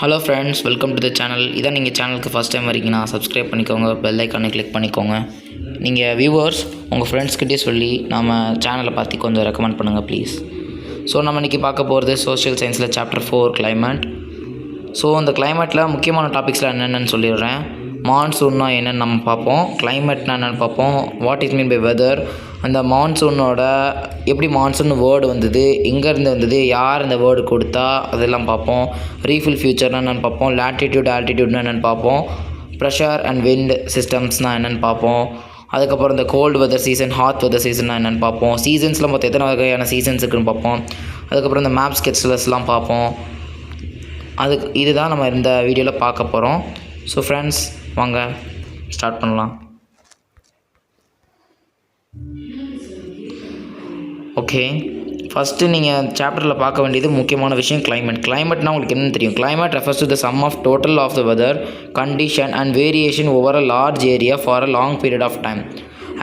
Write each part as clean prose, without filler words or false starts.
Hello friends, welcome to the channel. இதான் நீங்கள் சேனலுக்கு ஃபஸ்ட் டைம் வரீங்கன்னா சப்ஸ்கிரைப் பண்ணிக்கோங்க, பெல் ஐக்கானை கிளிக் பண்ணிக்கோங்க. நீங்கள் வியூவர்ஸ் உங்கள் ஃப்ரெண்ட்ஸ்கிட்டே சொல்லி நம்ம சேனலை பார்த்து கொஞ்சம் ரெக்கமெண்ட் பண்ணுங்கள் ப்ளீஸ். ஸோ நம்ம இன்றைக்கி பார்க்க போகிறது சோஷியல் சயின்ஸில் சாப்டர் 4 கிளைமேட். ஸோ அந்த கிளைமேட்டில் முக்கியமான டாபிக்ஸில் என்னென்னு சொல்லிடுறேன். மான்சூன்னா என்னென்னு நம்ம பார்ப்போம், கிளைமேட்னா என்னென்னு பார்ப்போம், what is mean by weather, அந்த மான்சூனோட எப்படி மான்சூன் வேர்டு வந்தது, எங்கேருந்து வந்தது, யார் இந்த வேர்டு கொடுத்தா, அதெல்லாம் பார்ப்போம். ரீஃபில் ஃபியூச்சர்னா என்னென்னு பார்ப்போம், லேட்டிடியூட் ஆல்டிடியூட்னா என்னென்னு பார்ப்போம், ப்ரெஷர் அண்ட் விண்ட் சிஸ்டம்ஸ்னால் என்னென்னு பார்ப்போம். அதுக்கப்புறம் இந்த cold weather season, hot weather சீசன்னா என்னென்னு பார்ப்போம். சீசன்ஸில் மொத்தம் எத்தனை வகையான சீசன்ஸ் இருக்குன்னு பார்ப்போம். அதுக்கப்புறம் இந்த மேப் ஸ்கெட்ச்லஸ்லாம் பார்ப்போம். இதுதான் நம்ம இந்த வீடியோவில் பார்க்க போகிறோம். ஸோ ஃப்ரெண்ட்ஸ், வாங்க ஸ்டார்ட் பண்ணலாம். ஓகே, ஃபஸ்ட்டு நீங்கள் சாப்டரில் பார்க்க வேண்டியது முக்கியமான விஷயம் கிளைமேட்னா உங்களுக்கு என்னென்னு தெரியும். Climate refers to the sum of total of the weather condition and variation over a large area for a long period of time.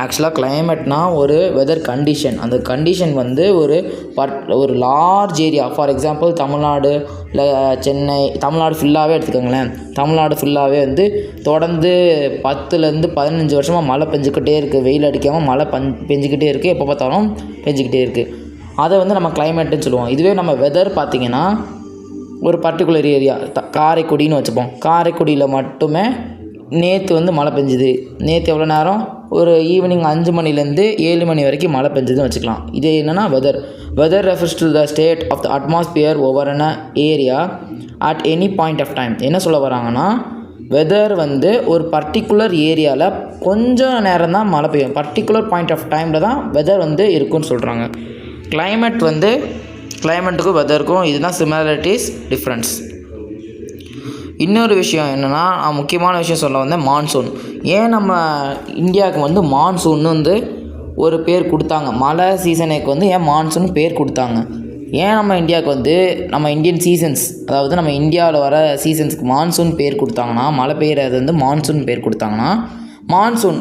ஆக்சுவலாக கிளைமேட்னா ஒரு வெதர் கண்டிஷன். அந்த கண்டிஷன் வந்து ஒரு large area, for example Tamil Nadu இல்லை சென்னை, தமிழ்நாடு ஃபுல்லாகவே எடுத்துக்கோங்களேன். தமிழ்நாடு ஃபுல்லாகவே வந்து தொடர்ந்து 10லேருந்து 15 வருஷமாக மழை பெஞ்சிக்கிட்டே இருக்குது, வெயில் அடிக்காமல் மழை பெஞ்சிக்கிட்டே இருக்குது, எப்போ பார்த்தாலும் பெஞ்சிக்கிட்டே இருக்குது. அதை வந்து நம்ம கிளைமேட்டுன்னு சொல்லுவோம். இதுவே நம்ம வெதர் பார்த்திங்கன்னா ஒரு பர்டிகுலர் ஏரியா, காரைக்குடின்னு வச்சுப்போம். காரைக்குடியில் மட்டுமே நேற்று வந்து மழை பெஞ்சுது. நேற்று எவ்வளோ நேரம், ஒரு ஈவினிங் 5 மணிலேருந்து 7 மணி வரைக்கும் மழை பெஞ்சதுன்னு வச்சுக்கலாம். இது என்னென்னா weather refers to the state of the atmosphere over an area at any point of time. என்ன சொல்ல வராங்கன்னா, வெதர் வந்து ஒரு பர்டிகுலர் ஏரியாவில் கொஞ்சம் நேரம் தான் மழை பெய்யும், பர்டிகுலர் பாயிண்ட் ஆஃப் டைமில் தான் வெதர் வந்து இருக்குன்னு சொல்கிறாங்க. கிளைமேட்டுக்கும் வெதருக்கும் இதுதான் சிமிலாரிட்டிஸ், டிஃப்ரென்ஸ். இன்னொரு விஷயம் என்னென்னா, முக்கியமான விஷயம் சொல்ல வந்தேன், மான்சூன். ஏன் நம்ம இந்தியாவுக்கு வந்து மான்சூன்னு வந்து ஒரு பேர் கொடுத்தாங்க, மழை சீசனுக்கு வந்து ஏன் மான்சூன் பேர் கொடுத்தாங்க, ஏன் நம்ம இந்தியாவுக்கு வந்து நம்ம இந்தியன் சீசன்ஸ், அதாவது நம்ம இந்தியாவில் வர சீசன்ஸ்க்கு மான்சூன் பேர் கொடுத்தாங்கன்னா, மழை பெய்கிறது வந்து மான்சூன் பேர் கொடுத்தாங்கன்னா,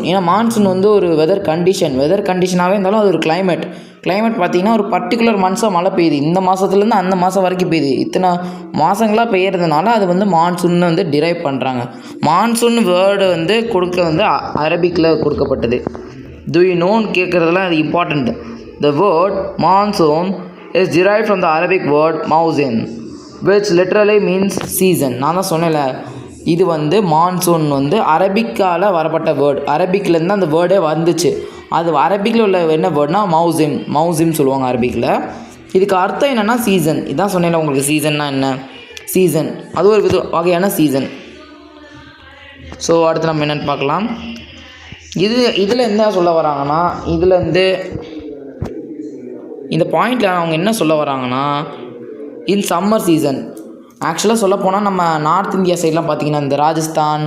ஏன்னா மான்சூன் வந்து ஒரு வெதர் கண்டிஷனாகவே இருந்தாலும் அது ஒரு கிளைமேட் பார்த்திங்கன்னா ஒரு பர்டிகுலர் மந்த்ஸாக மழை பெய்யுது, இந்த மாதத்துலேருந்து அந்த மாதம் வரைக்கும் பெய்யுது, இத்தனை மாதங்களாக பெய்யறதுனால அது வந்து மான்சூன் வந்து டிரைவ் பண்ணுறாங்க. மான்சூன் வேர்டு வந்து வந்து அரபிக்கில் கொடுக்கப்பட்டது. டு யூ நோன்னு கேட்குறதுலாம் அது important. The word monsoon is derived from the Arabic word mausin which literally means season. நான் தான் சொன்னேன்ல, இது வந்து மான்சூன் வந்து அரபிக்கால் வரப்பட்ட வேர்டு, அரபிக்லேருந்து அந்த வேர்டே வந்துச்சு. அது அரபிக்கில் உள்ள என்ன வேர்ட்னா மௌசிம் சொல்லுவாங்க அரபிக்கில். இதுக்கு அர்த்தம் என்னென்னா சீசன். இதான் சொன்னேன்ல உங்களுக்கு, சீசன்னா என்ன, சீசன் அது ஒரு வகையான சீசன். ஸோ அடுத்து நம்ம என்னென்னு பார்க்கலாம். இதில் என்ன சொல்ல வராங்கன்னா, இதில் வந்து இந்த பாயிண்டில் அவங்க என்ன சொல்ல வராங்கன்னா, இன் சம்மர் சீசன், ஆக்சுவலாக சொல்ல போனால் நம்ம நார்த் இந்தியா சைட்லாம் பார்த்திங்கன்னா, இந்த ராஜஸ்தான்,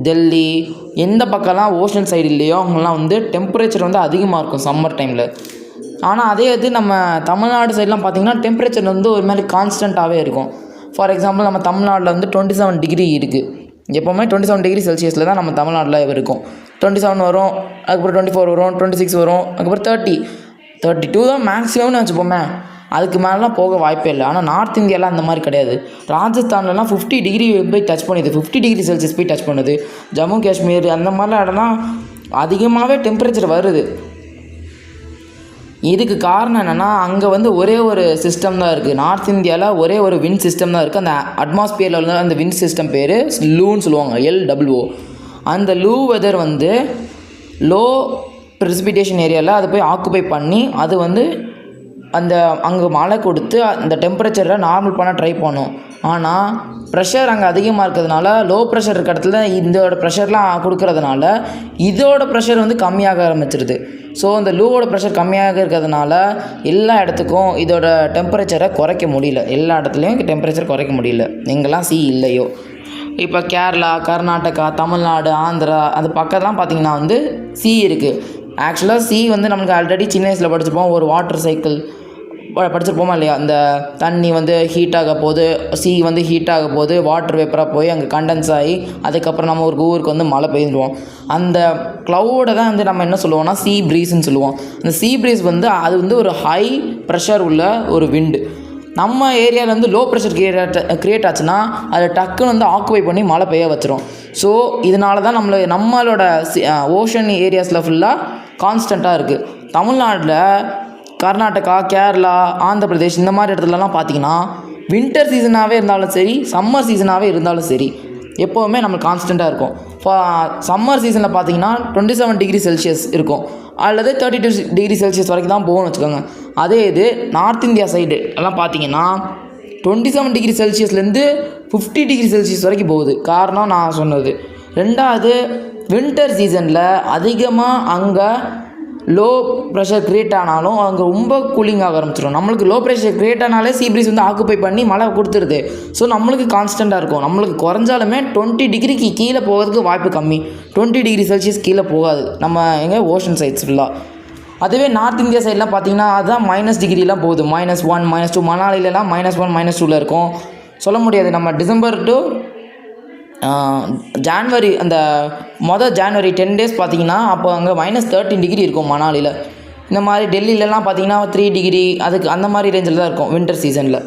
டெல்லி, எந்த பக்கம்லாம் ஓஷன் சைடு இல்லையோ அவங்களாம் வந்து டெம்பரேச்சர் வந்து அதிகமாக இருக்கும் சம்மர் டைமில். ஆனால் அதே இது நம்ம தமிழ்நாடு சைட்லாம் பார்த்திங்கன்னா டெம்பரேச்சர் வந்து ஒரு மாதிரி கான்ஸ்டண்ட்டாகவே இருக்கும். ஃபார் எக்ஸாம்பிள் நம்ம தமிழ்நாட்டில் வந்து 27 டிகிரி இருக்குது, எப்போவுமே 27 டிகிரி செல்சியஸில் தான் நம்ம தமிழ்நாட்டில் இருக்கும். 27 வரும், அதுக்கப்புறம் 24 வரும், 26 வரும், அதுக்கப்புறம் 32 தான் மேக்ஸிமம்னு வச்சுப்போமே, அதுக்கு மேலாம் போக வாய்ப்பே இல்லை. ஆனால் நார்த் இந்தியாவில் அந்த மாதிரி கிடையாது. ராஜஸ்தான்லலாம் 50 டிகிரி போய் டச் பண்ணுது, 50 டிகிரி செல்சியஸ் போய் டச் பண்ணுது. ஜம்மு காஷ்மீர் அந்த மாதிரிலாம் இடம்லாம் அதிகமாகவே டெம்பரேச்சர் வருது. இதுக்கு காரணம் என்னென்னா, அங்கே வந்து ஒரே ஒரு சிஸ்டம் தான் இருக்குது. நார்த் இந்தியாவில் ஒரே ஒரு விண்ட் சிஸ்டம் தான் இருக்குது. அந்த அட்மாஸ்பியரில் உள்ள அந்த விண்ட் சிஸ்டம் பேர் லூன்னு சொல்லுவாங்க, LWO. அந்த லூ வெதர் வந்து லோ ப்ரெசிபிடேஷன் ஏரியாவில் அதை போய் ஆக்குபை பண்ணி அது வந்து அங்கே மழை கொடுத்து அந்த டெம்பரேச்சரை நார்மல் பண்ண ட்ரை பண்ணும். ஆனால் ப்ரெஷர் அங்கே அதிகமாக இருக்கிறதுனால, லோ ப்ரெஷர் இருக்கிற இடத்துல இதோட ப்ரெஷர்லாம் கொடுக்கறதுனால இதோட ப்ரெஷர் வந்து கம்மியாக ஆரம்பிச்சிருது. ஸோ இந்த லூவோட ப்ரெஷர் கம்மியாக இருக்கிறதுனால எல்லா இடத்துக்கும் இதோட டெம்பரேச்சரை குறைக்க முடியல, எல்லா இடத்துலையும் டெம்பரேச்சர் குறைக்க முடியல, எங்கெல்லாம் சி இல்லையோ. இப்போ கேரளா, கர்நாடகா, தமிழ்நாடு, ஆந்திரா அது பக்கம்லாம் பார்த்திங்கன்னா வந்து சி இருக்குது. ஆக்சுவலாக சி வந்து நமக்கு ஆல்ரெடி சின்ன வயசில் படிச்சுப்போம், ஒரு வாட்டர் சைக்கிள் படிச்சிருப்போமா இல்லையா, அந்த தண்ணி வந்து ஹீட் ஆக போது, சி வந்து ஹீட் ஆக போது, வாட்டர் வேப்பராக போய் அங்கே கண்டென்ஸ் ஆகி அதுக்கப்புறம் நம்ம ஒரு ஊருக்கு வந்து மழை பெய்ஞ்சிடுவோம். அந்த க்ளவுடை தான் வந்து நம்ம என்ன சொல்லுவோம்னா சீ ப்ரீஸ்ன்னு சொல்லுவோம். அந்த சீ ப்ரீஸ் வந்து அது வந்து ஒரு ஹை ப்ரெஷர் உள்ள ஒரு விண்டு. நம்ம ஏரியாவில் வந்து லோ ப்ரெஷர் க்ரியேட் ஆச்சுன்னா அதை டக்குன்னு வந்து ஆக்குபை பண்ணி மழை பெய்ய வச்சிரும். ஸோ இதனால தான் நம்மளோட ஓஷன் ஏரியாஸில் ஃபுல்லாக கான்ஸ்டண்ட்டாக இருக்குது. தமிழ்நாட்டில் கர்நாடகா, கேரளா, ஆந்திர பிரதேஷ் இந்த மாதிரி இடத்துலலாம் பார்த்திங்கன்னா வின்டர் சீசனாகவே இருந்தாலும் சரி, சம்மர் சீசனாகவே இருந்தாலும் சரி, எப்போவுமே நம்மளுக்கு கான்ஸ்டண்ட்டாக இருக்கும். சம்மர் சீசனில் பார்த்தீங்கன்னா 27 டிகிரி செல்சியஸ் இருக்கும், அல்லது 32 டிகிரி செல்சியஸ் வரைக்கும் தான் போகணும்னு வச்சுக்கோங்க. அதே இது நார்த் இந்தியா சைடு எல்லாம் பார்த்தீங்கன்னா 27 டிகிரி செல்சியஸ்லேருந்து 50 டிகிரி செல்சியஸ் வரைக்கும் போகுது. காரணம் நான் சொன்னது. ரெண்டாவது, வின்டர் சீசனில் அதிகமாக அங்கே லோ ப்ரெஷர் க்ரியேட் ஆனாலும் அங்கே ரொம்ப கூலிங் ஆக ஆரம்பிச்சிடும். நம்மளுக்கு லோ ப்ரெஷர் க்ரியேட் ஆனாலே சீ ப்ரீஸ் வந்து ஆக்குப்பை பண்ணி மழை கொடுத்துருது. ஸோ நம்மளுக்கு கான்ஸ்டண்ட்டாக இருக்கும். நம்மளுக்கு குறைஞ்சாலுமே 20 டிகிரிக்கு கீழே போகிறதுக்கு வாய்ப்பு கம்மி. 20 டிகிரி செல்சியஸ் கீழே போகாது நம்ம எங்கே ஓஷன் சைட்ஸ் ஃபுல்லாக. அதுவே நார்த் இந்தியா சைட்லாம் பார்த்தீங்கன்னா அதுதான் -, டிகிரிலாம் போகுது. -1, -2 மணாலிலலாம் -1, -2 இருக்கும். சொல்ல முடியாது. நம்ம டிசம்பர் டு ஜான்வரி, அந்த ஜான்வரி 10 டேஸ் பார்த்திங்கன்னா அப்போ அங்கே -13 டிகிரி இருக்கும் மணாலியில். இந்த மாதிரி டெல்லியிலலாம் பார்த்திங்கன்னா 3 டிகிரி, அதுக்கு அந்த மாதிரி ரேஞ்சில் தான் இருக்கும் வின்டர் சீசனில்.